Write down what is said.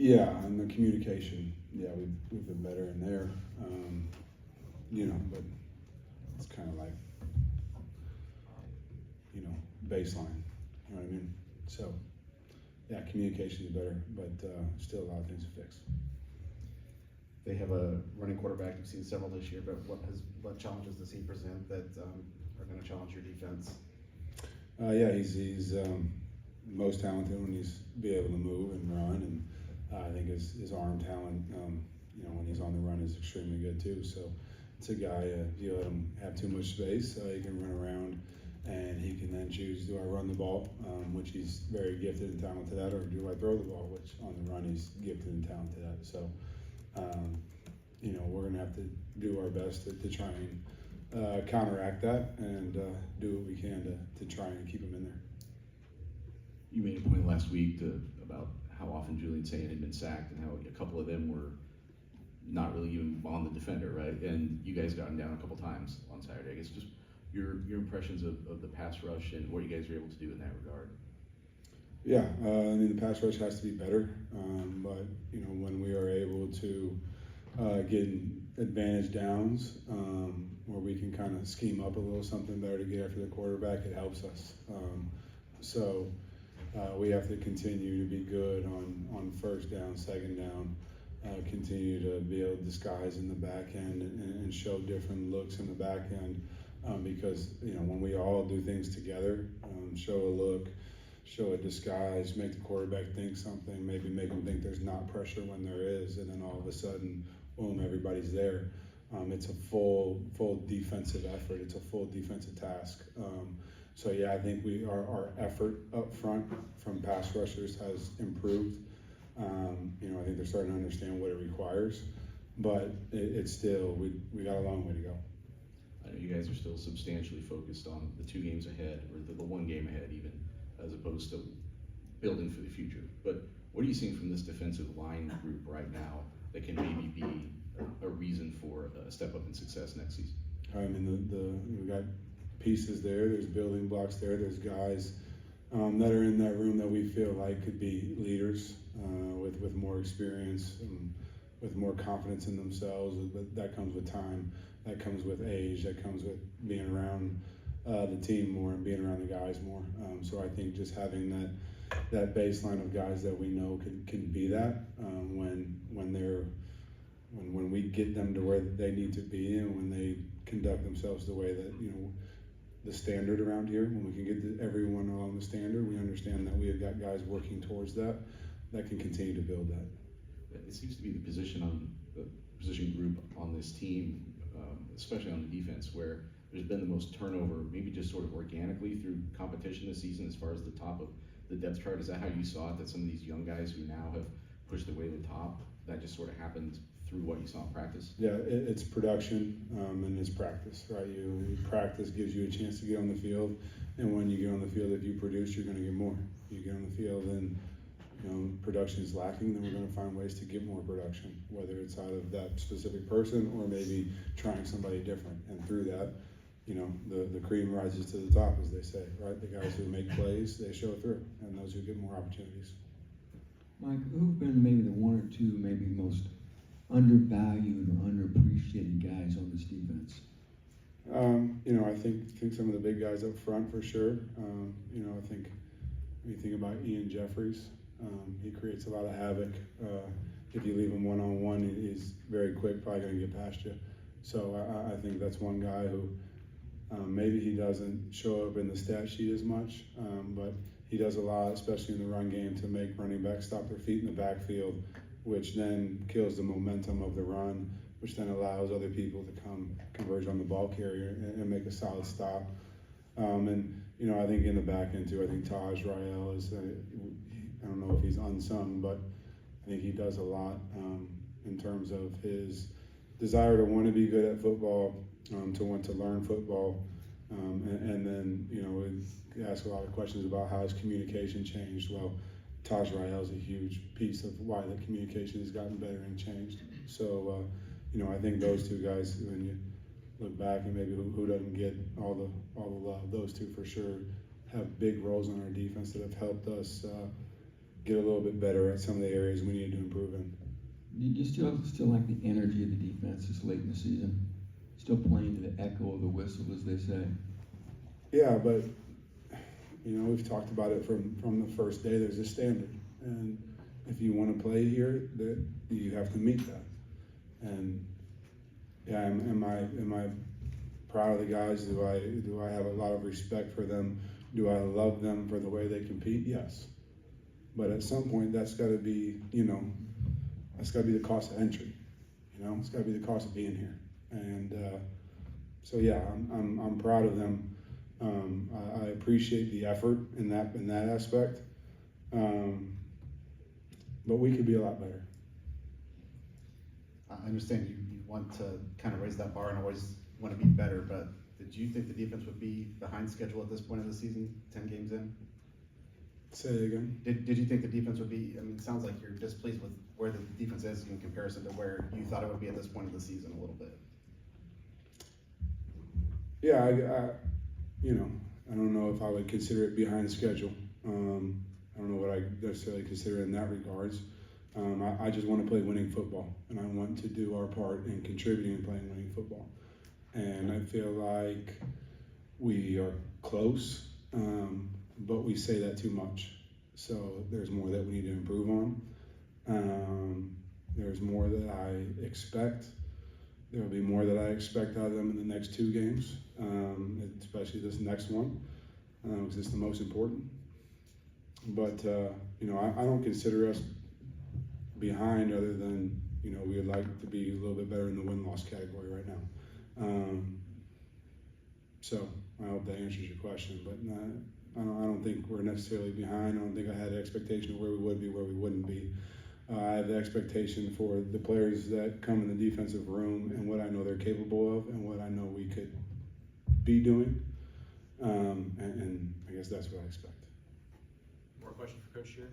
Yeah, and the communication, yeah, we've been better in there, but it's kind of like, baseline, you know what I mean? So, yeah, communication is better, but still a lot of things to fix. They have a running quarterback. You've seen several this year, but what challenges does he present that are going to challenge your defense? Yeah, he's most talented when he's be able to move and run, and I think his arm talent, when he's on the run, is extremely good too. So it's a guy. If you let him have too much space, he can run around, and he can then choose: do I run the ball, which he's very gifted and talented at, or do I throw the ball, which on the run he's gifted and talented at. So, we're gonna have to do our best to try and counteract that and do what we can to try and keep him in there. You made a point last week about how often Julian Saint had been sacked and how a couple of them were not really even on the defender, right? And you guys got him down a couple times on Saturday. I guess just your impressions of the pass rush and what you guys were able to do in that regard. Yeah, the pass rush has to be better, but when we are able to get advantage downs where we can kind of scheme up a little something better to get after the quarterback, it helps us. So we have to continue to be good on first down, second down, continue to be able to disguise in the back end and show different looks in the back end because when we all do things together, show a look, show a disguise, make the quarterback think something, maybe make them think there's not pressure when there is, and then all of a sudden, boom, everybody's there. It's a full defensive effort. It's a full defensive task. So yeah, I think our effort up front from pass rushers has improved. I think they're starting to understand what it requires, but it's still we got a long way to go. I know you guys are still substantially focused on the 2 games ahead, or the 1 game ahead even, as opposed to building for the future. But what are you seeing from this defensive line group right now that can maybe be a reason for a step up in success next season? I mean, we got pieces there. There's building blocks there. There's guys that are in that room that we feel like could be leaders with more experience, with more confidence in themselves. But that comes with time. That comes with age. That comes with being around the team more and being around the guys more. So I think just having that baseline of guys that we know can be that when we get them to where they need to be and when they conduct themselves the way that the standard around here, when we can get everyone along the standard, we understand that we have got guys working towards that can continue to build that. It seems to be the position group on this team, especially on the defense, where there's been the most turnover, maybe just sort of organically through competition this season as far as the top of the depth chart. Is that how you saw it, that some of these young guys who now have pushed their way to the top, that just sort of happened through what you saw in practice? Yeah, it's production and it's practice, right? Practice gives you a chance to get on the field, and when you get on the field, if you produce, you're going to get more. You get on the field and production is lacking, then we're going to find ways to get more production, whether it's out of that specific person or maybe trying somebody different. And through that, the cream rises to the top, as they say, right? The guys who make plays, they show through, and those who get more opportunities. Mike, who've been maybe the 1 or 2 maybe most undervalued or underappreciated guys on this defense? I think some of the big guys up front for sure. I think when you think about Ian Jeffries, he creates a lot of havoc. If you leave him one-on-one, he's very quick, probably going to get past you. So I think that's one guy who maybe he doesn't show up in the stat sheet as much, but he does a lot, especially in the run game, to make running backs stop their feet in the backfield, which then kills the momentum of the run, which then allows other people to converge on the ball carrier and make a solid stop. I think in the back end too, I think Taj Rael is, I don't know if he's unsung, but I think he does a lot in terms of his desire to want to be good at football, to want to learn football, and then, we ask a lot of questions about how his communication changed. Well, Taj Rael is a huge piece of why the communication has gotten better and changed. So, I think those 2 guys, when you look back and maybe who doesn't get all the love, those 2 for sure have big roles on our defense that have helped us get a little bit better at some of the areas we need to improve in. Do you still like the energy of the defense this late in the season? Still playing to the echo of the whistle, as they say. Yeah, but you know, we've talked about it from the first day. There's a standard, and if you want to play here, that you have to meet that. And yeah, am I proud of the guys? Do I have a lot of respect for them? Do I love them for the way they compete? Yes. But at some point, that's got to be, you know, that's got to be the cost of entry. You know, it's got to be the cost of being here. And so yeah, I'm proud of them. I appreciate the effort in that aspect. But we could be a lot better. I understand you want to kind of raise that bar and always want to be better, but did you think the defense would be behind schedule at this point of the season, 10 games in? Say it again. Did you think the defense would be, I mean, it sounds like you're displeased with where the defense is in comparison to where you thought it would be at this point of the season a little bit. Yeah, you know, I don't know if I would consider it behind schedule. I don't know what I necessarily consider in that regards. I just want to play winning football, and I want to do our part in contributing and playing winning football. And I feel like we are close, but we say that too much. So there's more that we need to improve on. There's more that I expect. There will be more that I expect out of them in the next 2 games, especially this next one, because it's the most important. But, you know, I don't consider us behind other than, you know, we would like to be a little bit better in the win-loss category right now. So I hope that answers your question, but I don't think we're necessarily behind. I don't think I had an expectation of where we would be, where we wouldn't be. I have the expectation for the players that come in the defensive room and what I know they're capable of and what I know we could be doing. And I guess that's what I expect. More question for Coach Scherer?